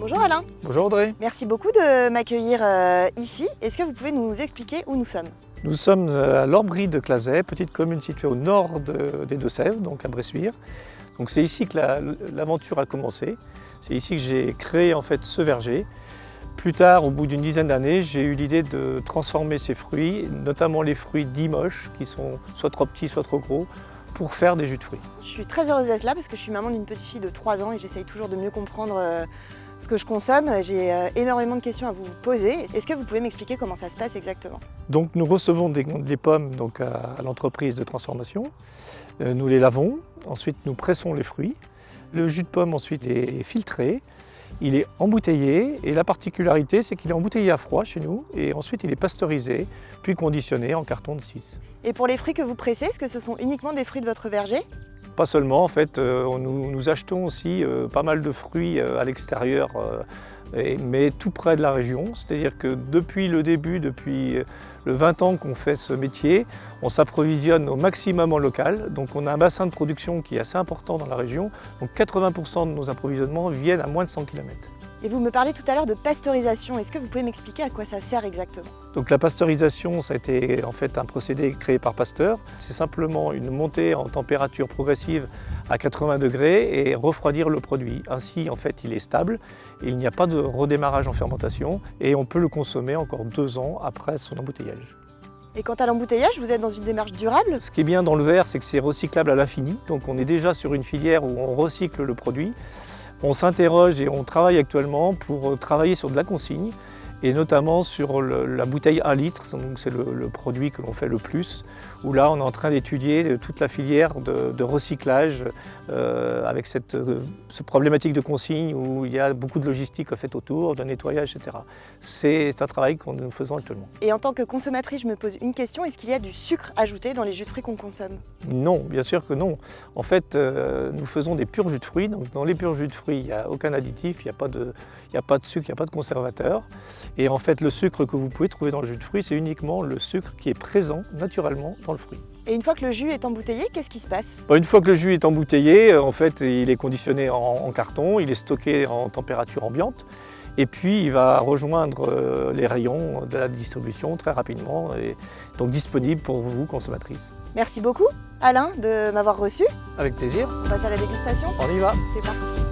Bonjour Alain. Bonjour Audrey. Merci beaucoup de m'accueillir ici. Est-ce que vous pouvez nous expliquer où nous sommes? Nous sommes à l'Orbry de Clazet, petite commune située au nord des Deux-Sèvres, donc à Bressuire. Donc c'est ici que l'aventure a commencé. C'est ici que j'ai créé en fait ce verger. Plus tard, au bout d'une dizaine d'années, j'ai eu l'idée de transformer ces fruits, notamment les fruits dits moches, qui sont soit trop petits, soit trop gros, pour faire des jus de fruits. Je suis très heureuse d'être là parce que je suis maman d'une petite fille de 3 ans et j'essaye toujours de mieux comprendre ce que je consomme. J'ai énormément de questions à vous poser. Est-ce que vous pouvez m'expliquer comment ça se passe exactement? Donc nous recevons des pommes donc, à l'entreprise de transformation. Nous les lavons, ensuite nous pressons les fruits. Le jus de pomme ensuite est filtré. Il est embouteillé et la particularité c'est qu'il est embouteillé à froid chez nous et ensuite il est pasteurisé puis conditionné en carton de 6. Et pour les fruits que vous pressez, est-ce que ce sont uniquement des fruits de votre verger? Pas seulement, en fait, nous achetons aussi pas mal de fruits à l'extérieur, mais tout près de la région. C'est-à-dire que depuis le début, depuis le 20 ans qu'on fait ce métier, on s'approvisionne au maximum en local. Donc on a un bassin de production qui est assez important dans la région. Donc 80% de nos approvisionnements viennent à moins de 100 km. Et vous me parlez tout à l'heure de pasteurisation. Est-ce que vous pouvez m'expliquer à quoi ça sert exactement? Donc la pasteurisation, ça a été en fait un procédé créé par Pasteur. C'est simplement une montée en température progressive à 80 degrés et refroidir le produit. Ainsi, en fait, il est stable et il n'y a pas de redémarrage en fermentation et on peut le consommer encore 2 ans après son embouteillage. Et quant à l'embouteillage, vous êtes dans une démarche durable? Ce qui est bien dans le verre, c'est que c'est recyclable à l'infini. Donc on est déjà sur une filière où on recycle le produit. On s'interroge et on travaille actuellement pour travailler sur de la consigne et notamment sur la bouteille 1 litre, donc c'est le produit que l'on fait le plus, où là on est en train d'étudier toute la filière de recyclage avec cette problématique de consigne où il y a beaucoup de logistique en fait, autour, de nettoyage, etc. C'est un travail que nous faisons actuellement. Et en tant que consommatrice, je me pose une question, est-ce qu'il y a du sucre ajouté dans les jus de fruits qu'on consomme? Non, bien sûr que non. En fait, nous faisons des purs jus de fruits. Donc, dans les purs jus de fruits, il n'y a aucun additif, il n'y a pas de sucre, il n'y a pas de conservateur. Et en fait, le sucre que vous pouvez trouver dans le jus de fruits, c'est uniquement le sucre qui est présent naturellement dans le fruit. Et une fois que le jus est embouteillé, qu'est-ce qui se passe? Une fois que le jus est embouteillé, en fait, il est conditionné en carton, il est stocké en température ambiante. Et puis, il va rejoindre les rayons de la distribution très rapidement, et donc disponible pour vous, consommatrices. Merci beaucoup, Alain, de m'avoir reçu. Avec plaisir. On passe à la dégustation. On y va. C'est parti.